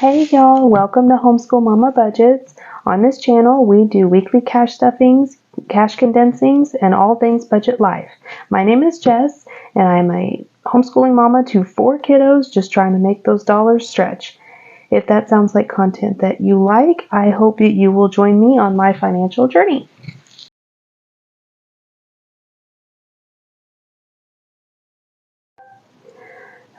Hey y'all, welcome to Homeschool Mama Budgets. On this channel, we do weekly cash stuffings, cash condensings, and all things budget life. My name is Jess, and I'm a homeschooling mama to 4 kiddos just trying to make those dollars stretch. If that sounds like content that you like, I hope that you will join me on my financial journey.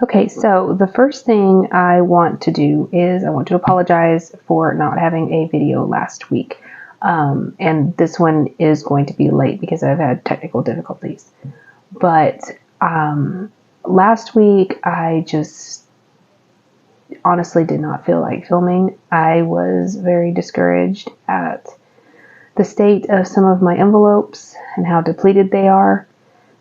Okay, so the first thing I want to do is I want to apologize for not having a video last week. And this one is going to be late because I've had technical difficulties. But last week I just honestly did not feel like filming. I was very discouraged at the state of some of my envelopes and how depleted they are.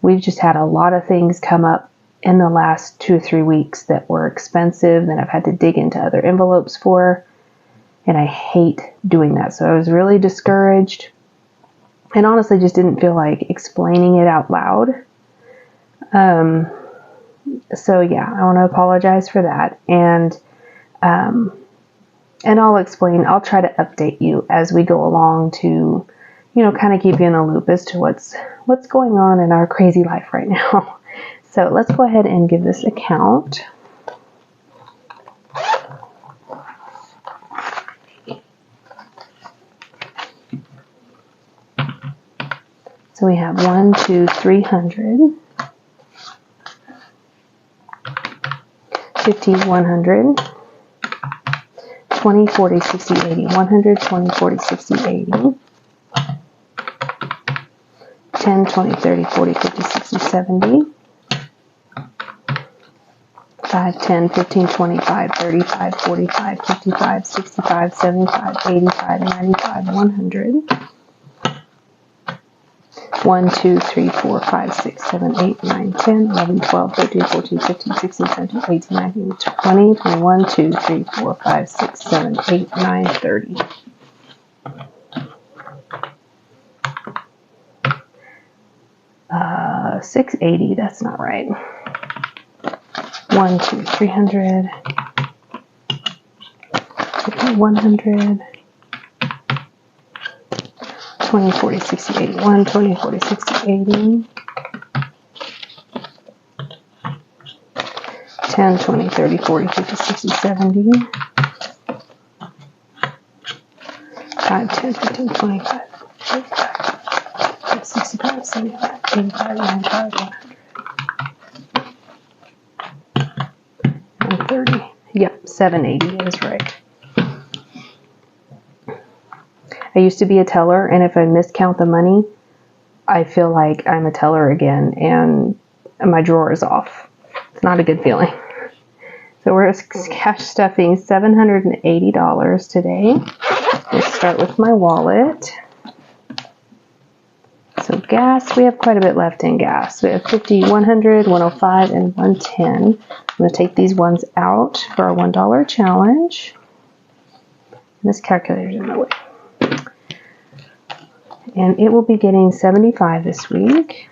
We've just had a lot of things come up in the last 2 or 3 weeks that were expensive that I've had to dig into other envelopes for, and I hate doing that. So I was really discouraged and honestly just didn't feel like explaining it out loud. So yeah, I want to apologize for that, and I'll explain. I'll try to update you as we go along to, kind of keep you in the loop as to what's going on in our crazy life right now. So let's go ahead and give this a count. So we have 1, 2, 300, 50, 100, 20, 40, 60, 80, 100, 20, 40, 60, 80, 10, 20, 30, 40, 50, 60, 70, 5, 10, 15, 25, 35, 45, 55, 65, 75, 85, 95, 100. 1, 2, 3, 4, 5, 6, 7, 8, 9, 10, 11, 12, 13, 14, 15, 16, 17, 18, 19, 20, 21, 2, 3, 4, 5, 6, 7, 8, 9, 30. Uh, 680, that's not right. 1, 2, 300, 100, 20, 40, 60, 81, 20, 40, 60, 80, 10, 20, 30, 40, 50, 60, 70, 5, 10, 15, 25, 35, 65, 75, 85, 95, 100, 30. Yep, 780 is right. I used to be a teller, and if I miscount the money, I feel like I'm a teller again, and my drawer is off. It's not a good feeling. So we're cash stuffing $780 today. Let's start with my wallet. So gas, we have quite a bit left in gas. We have 50, 100, 105, and 110. I'm going to take these ones out for our $1 challenge. And this calculator's in my way. And it will be getting 75 this week.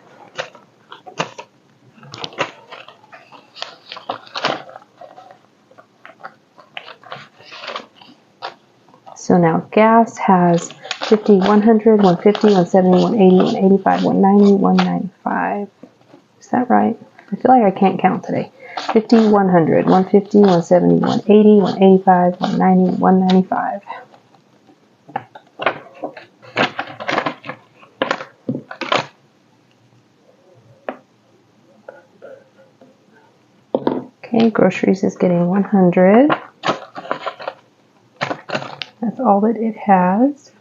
So now gas has 50, 100, 150, 170, 180, 185, 190, 195. Is that right? I feel like I can't count today. 50, 100, 150, 170, 180, 185, 190, 195. Okay, groceries is getting 100. That's all that it has.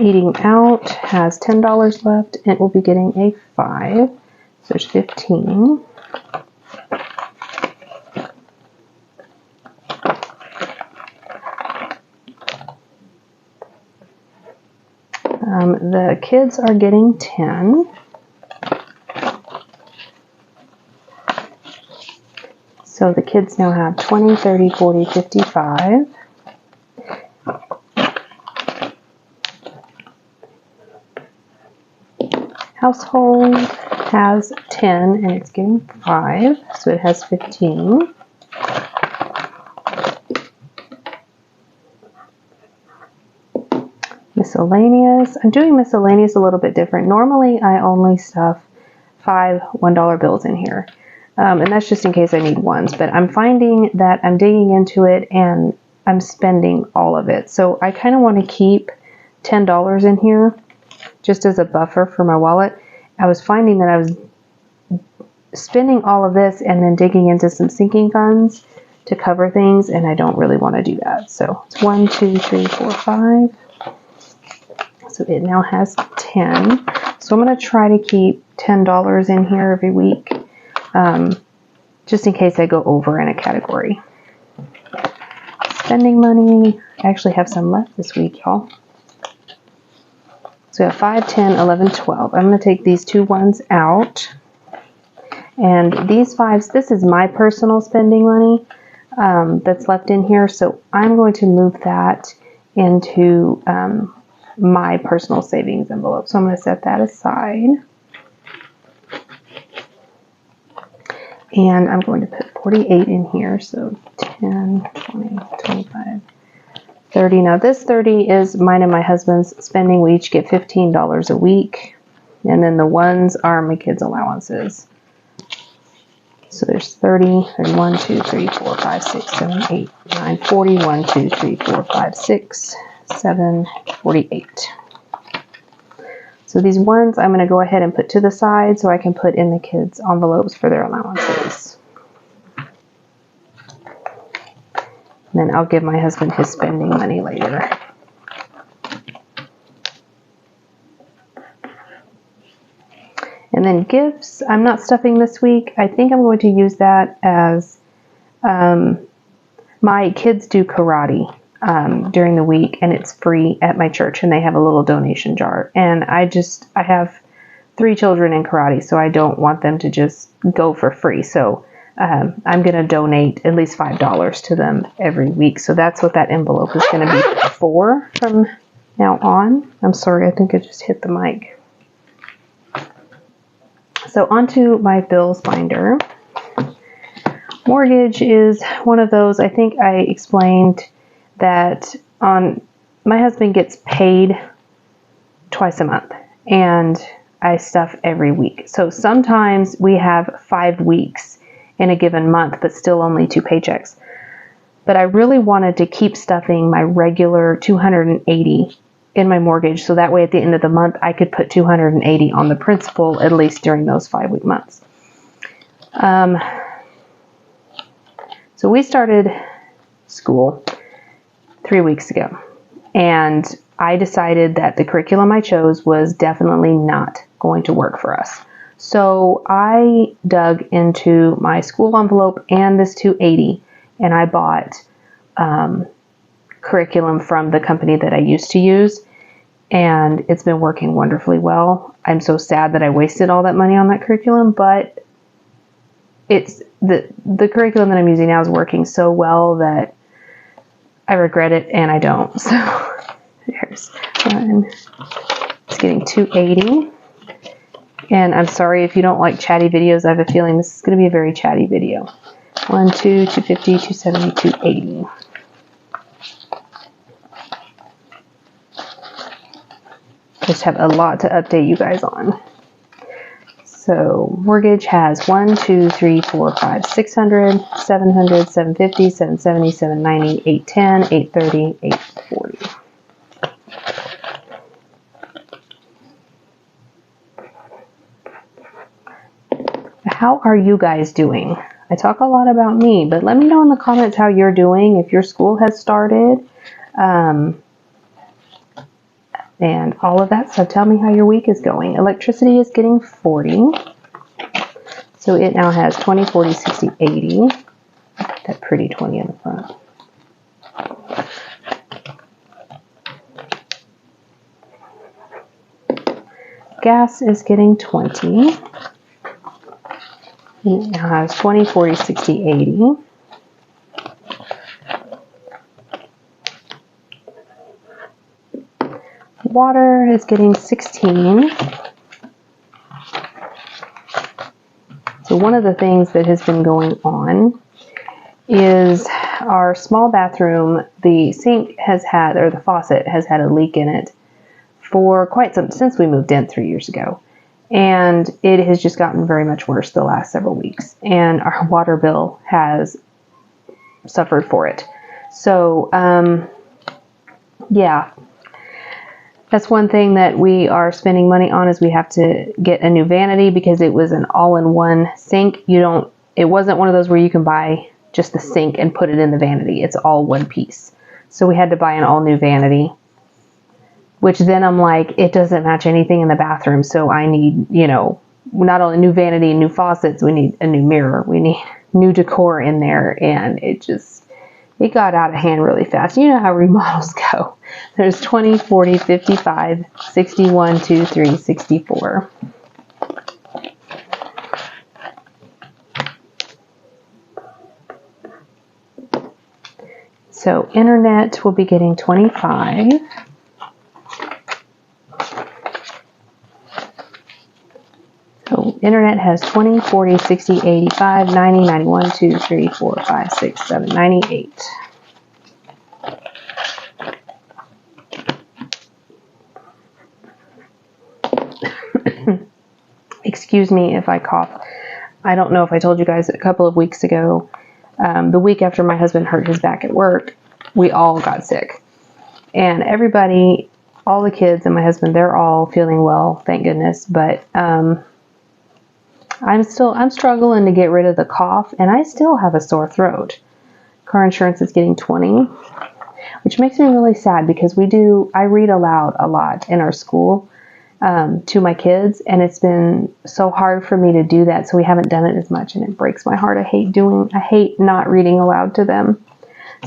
Eating out has $10 left. It will be getting a 5. So there's 15. The kids are getting 10. So the kids now have 20, 30, 40, 55. Household has 10 and it's getting 5, so it has 15. miscellaneous. I'm doing miscellaneous a little bit different. Normally I only stuff 5 $1 bills in here. And that's just in case I need ones, but I'm finding that I'm digging into it and I'm spending all of it. So I kind of want to keep $10 in here just as a buffer for my wallet. I was finding that I was spending all of this and then digging into some sinking funds to cover things, and I don't really want to do that. So it's 1, 2, 3, 4, 5. So it now has 10. So I'm going to try to keep $10 in here every week, just in case I go over in a category. Spending money, I actually have some left this week, y'all. So we have 5, 10, 11, 12. I'm going to take these 2 ones out. And these 5s, this is my personal spending money that's left in here. So I'm going to move that into my personal savings envelope. So I'm going to set that aside. And I'm going to put 48 in here. So 10, 20, 25, 30. Now this 30 is mine and my husband's spending. We each get $15 a week. And then the ones are my kids' allowances. So there's 30, 31, 2, 3, 4, 5, 6, 7, 8, 9, 40, 1, 2, 3, 4, 5, 6, 7, 48. So these ones I'm going to go ahead and put to the side so I can put in the kids' envelopes for their allowances. And then I'll give my husband his spending money later. And then gifts, I'm not stuffing this week. I think I'm going to use that as my kids do karate during the week, and it's free at my church, and they have a little donation jar. And I have 3 children in karate, so I don't want them to just go for free. So I'm going to donate at least $5 to them every week. So that's what that envelope is going to be for from now on. I'm sorry, I think I just hit the mic. So onto my bills binder. Mortgage is one of those. I think I explained that my husband gets paid twice a month and I stuff every week. So sometimes we have 5 weeks in a given month, but still only 2 paychecks. But I really wanted to keep stuffing my regular $280 in my mortgage, so that way at the end of the month I could put $280 on the principal, at least during those 5-week months. So we started school 3 weeks ago, and I decided that the curriculum I chose was definitely not going to work for us. So I dug into my school envelope and this $280, and I bought curriculum from the company that I used to use, and it's been working wonderfully well. I'm so sad that I wasted all that money on that curriculum, but it's the curriculum that I'm using now is working so well that I regret it and I don't. So there's one. It's getting $280. And I'm sorry if you don't like chatty videos. I have a feeling this is going to be a very chatty video. 1, 2, 250, 270, 280. I just have a lot to update you guys on. So mortgage has 1, 2, 3, 4, 5, 600, 700, 750, 770, 790, 810, 830, 840. How are you guys doing? I talk a lot about me, but let me know in the comments how you're doing, if your school has started, and all of that stuff. Tell me how your week is going. Electricity is getting 40. So it now has 20, 40, 60, 80. That pretty 20 in the front. Gas is getting 20. It now has 20, 40, 60, 80. Water is getting 16. So one of the things that has been going on is our small bathroom, the sink has had, or the faucet has had a leak in it for quite some, since we moved in 3 years ago. And it has just gotten very much worse the last several weeks. And our water bill has suffered for it. So, yeah, that's one thing that we are spending money on, is we have to get a new vanity, because it was an all-in-one sink. It wasn't one of those where you can buy just the sink and put it in the vanity. It's all one piece. So we had to buy an all new vanity, which then I'm like, it doesn't match anything in the bathroom. So I need, not only new vanity and new faucets, we need a new mirror. We need new decor in there. And it got out of hand really fast. You know how remodels go. There's 20, 40, 55, 61, 2, 3, 64. So internet will be getting 25. So internet has 20, 40, 60, 85, 90, 91, 2, 3, 4, 5, 6, 7, 98. Excuse me if I cough. I don't know if I told you guys a couple of weeks ago, the week after my husband hurt his back at work, we all got sick. And everybody, all the kids and my husband, they're all feeling well, thank goodness. But I'm struggling to get rid of the cough, and I still have a sore throat. Car insurance is getting 20, which makes me really sad, because I read aloud a lot in our school to my kids, and it's been so hard for me to do that, so we haven't done it as much, and it breaks my heart. I hate not reading aloud to them.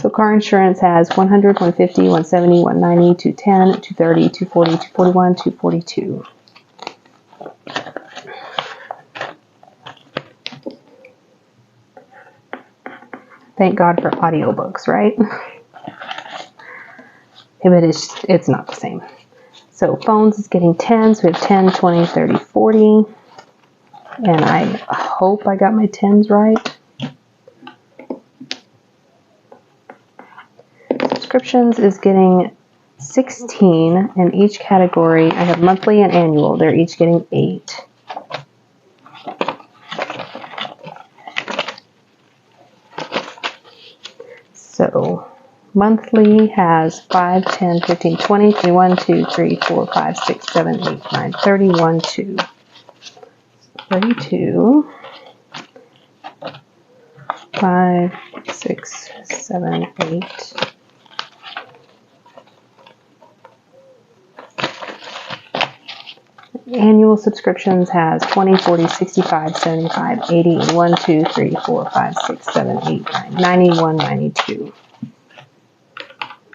So car insurance has 100, 150, 170, 190, 210, 230, 240, 241, 242. Thank God for audiobooks, right? But it's not the same. So phones is getting 10, so we have 10, 20, 30, 40. And I hope I got my 10s right. Subscriptions is getting 16, and each category, I have monthly and annual, they're each getting 8. So monthly has 5, 10, 15, 20, 21, 2, 3, 4, 5, 6, 7, 8, 9, 31, 2. 32, 5, 6, 7, 8. Annual subscriptions has 20, 40, 65, 75, 80, 1, 2, 3, 4, 5, 6, 7, 8, 9, 91, 92.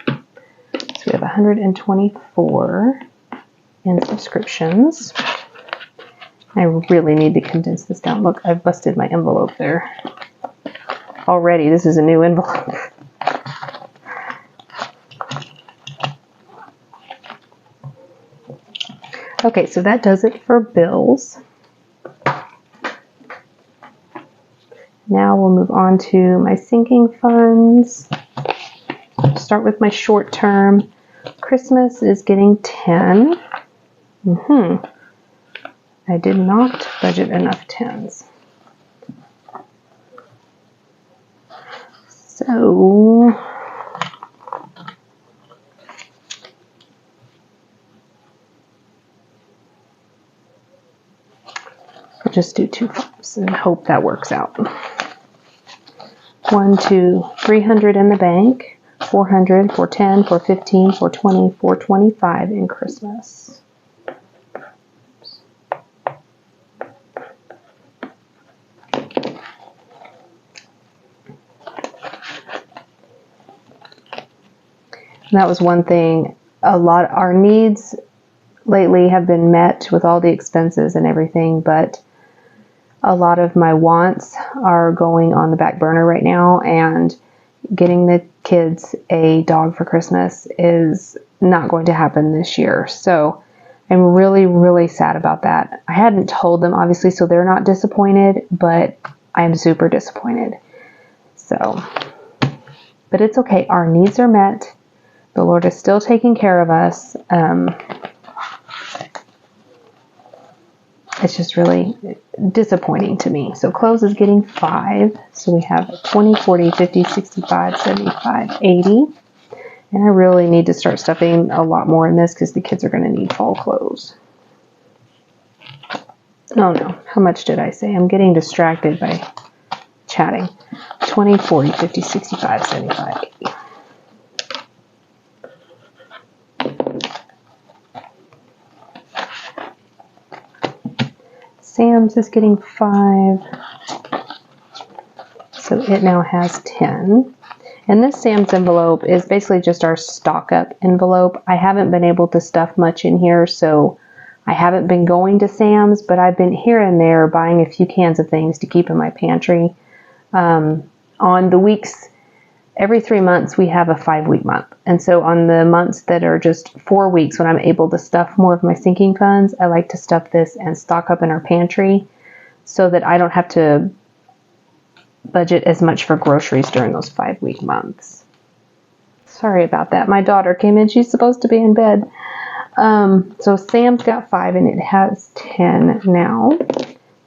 So we have 124 in subscriptions. I really need to condense this down. Look, I've busted my envelope there. Already, this is a new envelope. Okay, so that does it for bills. Now we'll move on to my sinking funds. Start with my short term. Christmas is getting 10. I did not budget enough 10s. So I'll just do 2 5s and hope that works out. 1, 2, 300 in the bank, 400, 410, 415, 420, 425 in Christmas. And that was one thing. Our needs lately have been met with all the expenses and everything, but a lot of my wants are going on the back burner right now, and getting the kids a dog for Christmas is not going to happen this year. So I'm really, really sad about that. I hadn't told them, obviously, so they're not disappointed, but I'm super disappointed. So, but it's okay. Our needs are met. The Lord is still taking care of us. it's just really disappointing to me. So clothes is getting 5. So we have 20, 40, 50, 65, 75, 80. And I really need to start stuffing a lot more in this because the kids are going to need fall clothes. Oh no, how much did I say? I'm getting distracted by chatting. 20, 40, 50, 65, 75, 80. Sam's is getting 5. So it now has 10. And this Sam's envelope is basically just our stock up envelope. I haven't been able to stuff much in here, so I haven't been going to Sam's, but I've been here and there buying a few cans of things to keep in my pantry. On the weeks, every 3 months, we have a 5-week month. And so on the months that are just 4 weeks, when I'm able to stuff more of my sinking funds, I like to stuff this and stock up in our pantry so that I don't have to budget as much for groceries during those 5-week months. Sorry about that. My daughter came in. She's supposed to be in bed. So Sam's got 5 and it has 10 now.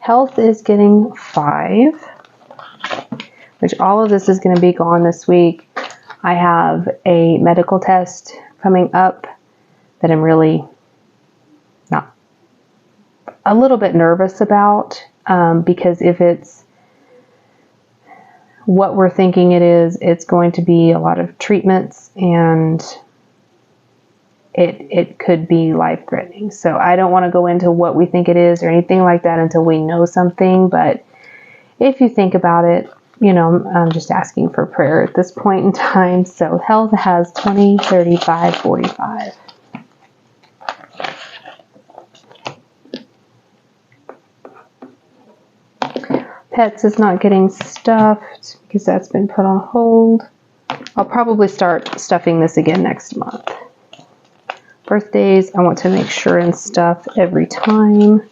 Health is getting 5, which all of this is going to be gone this week. I have a medical test coming up that I'm really not a little bit nervous about, because if it's what we're thinking it is, it's going to be a lot of treatments and it could be life-threatening. So I don't want to go into what we think it is or anything like that until we know something. But if you think about it, you know, I'm just asking for prayer at this point in time. So health has 20, 35, 45. Pets is not getting stuffed because that's been put on hold. I'll probably start stuffing this again next month. Birthdays, I want to make sure and stuff every time.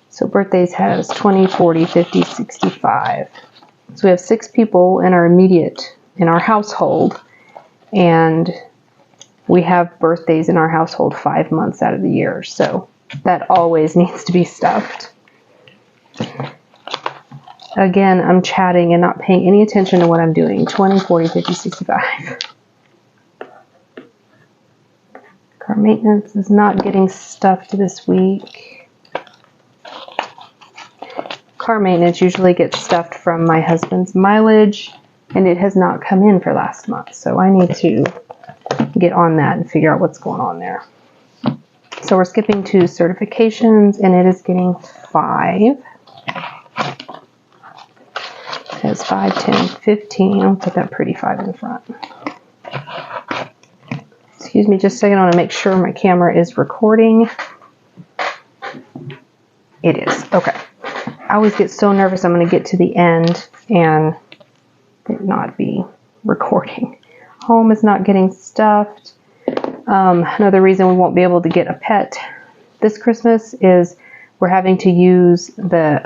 So birthdays has 20, 40, 50, 65. So we have 6 people in our household, and we have birthdays in our household 5 months out of the year. So that always needs to be stuffed. Again, I'm chatting and not paying any attention to what I'm doing. 20, 40, 50, 65. Car maintenance is not getting stuffed this week. Car maintenance usually gets stuffed from my husband's mileage, and it has not come in for last month. So I need to get on that and figure out what's going on there. So we're skipping to certifications, and it is getting 5. It has 5, 10, 15. I'll put that pretty 5 in the front. Excuse me just a second. I want to make sure my camera is recording. It is. Okay. I always get so nervous I'm going to get to the end and it not be recording. Home is not getting stuffed. Another reason we won't be able to get a pet this Christmas is we're having to use the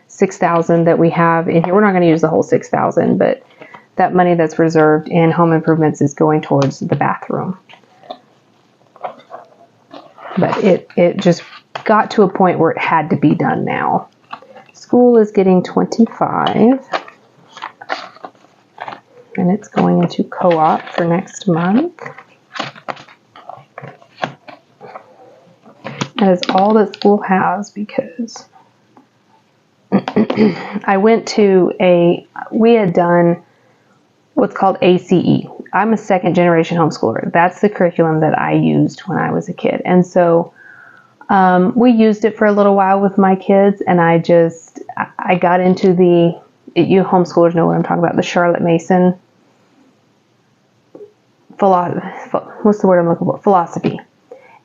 $6,000 that we have in here. We're not going to use the whole $6,000, but that money that's reserved in home improvements is going towards the bathroom. But it just got to a point where it had to be done now. School is getting 25. And it's going into co-op for next month. That is all that school has because we had done what's called ACE. I'm a second generation homeschooler. That's the curriculum that I used when I was a kid. And so we used it for a little while with my kids, and I got into you homeschoolers know what I'm talking about, the Charlotte Mason philosophy.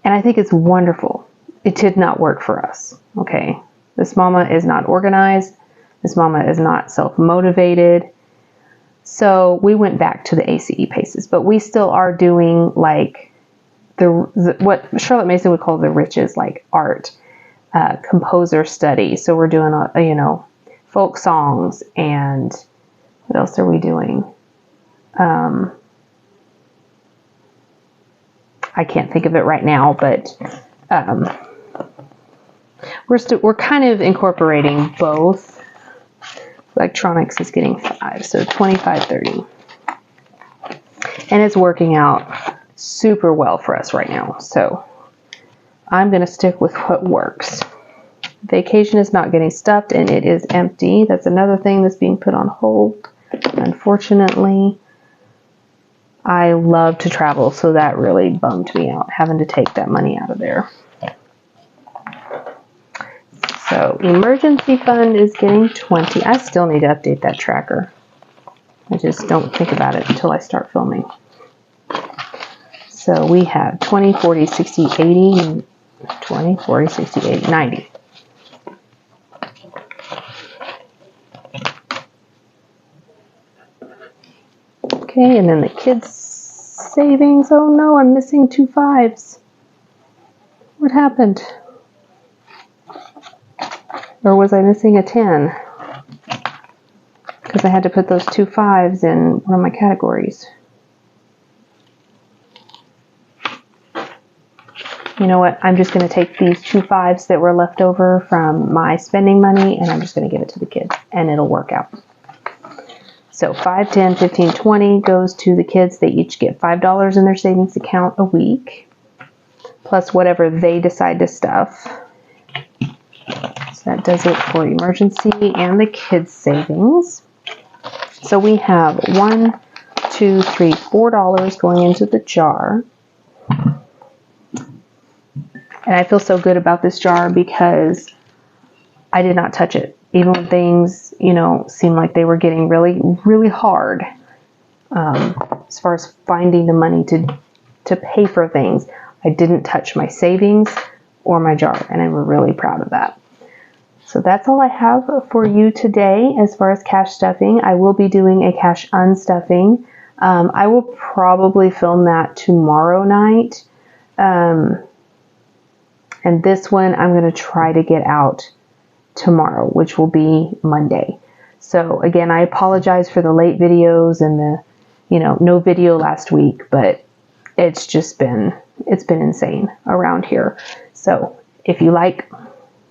And I think it's wonderful. It did not work for us. Okay. This mama is not organized. This mama is not self-motivated. So we went back to the ACE PACES, but we still are doing like what Charlotte Mason would call the riches, like art, composer study. So we're doing, folk songs, and what else are we doing? I can't think of it right now, but we're kind of incorporating both. Electronics is getting 5, so 25.30. And it's working out super well for us right now. So I'm going to stick with what works. Vacation is not getting stuffed and it is empty. That's another thing that's being put on hold. Unfortunately, I love to travel, so that really bummed me out, having to take that money out of there. So emergency fund is getting 20. I still need to update that tracker. I just don't think about it until I start filming. So we have 20, 40, 60, 80, 20, 40, 60, 80, 90. Okay, and then the kids' savings. Oh no, I'm missing 2 5s. What happened? Or was I missing a 10? Because I had to put those 2 5s in one of my categories. You know what? I'm just going to take these 2 5s that were left over from my spending money and I'm just going to give it to the kids and it'll work out. So 5, 10, 15, 20 goes to the kids. They each get $5 in their savings account a week, plus whatever they decide to stuff. So that does it for emergency and the kids' savings. So we have $1, $2, $3, $4 going into the jar. And I feel so good about this jar because I did not touch it. Even when things, you know, seemed like they were getting really, really hard, as far as finding the money to pay for things, I didn't touch my savings or my jar, and I'm really proud of that. So that's all I have for you today as far as cash stuffing. I will be doing a cash unstuffing. I will probably film that tomorrow night. And this one I'm going to try to get out tomorrow, which will be Monday. So again, I apologize for the late videos and the, you know, no video last week, but it's been insane around here. So if you like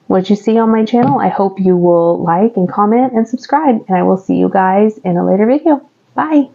what you see on my channel, I hope you will like and comment and subscribe, and I will see you guys in a later video. Bye.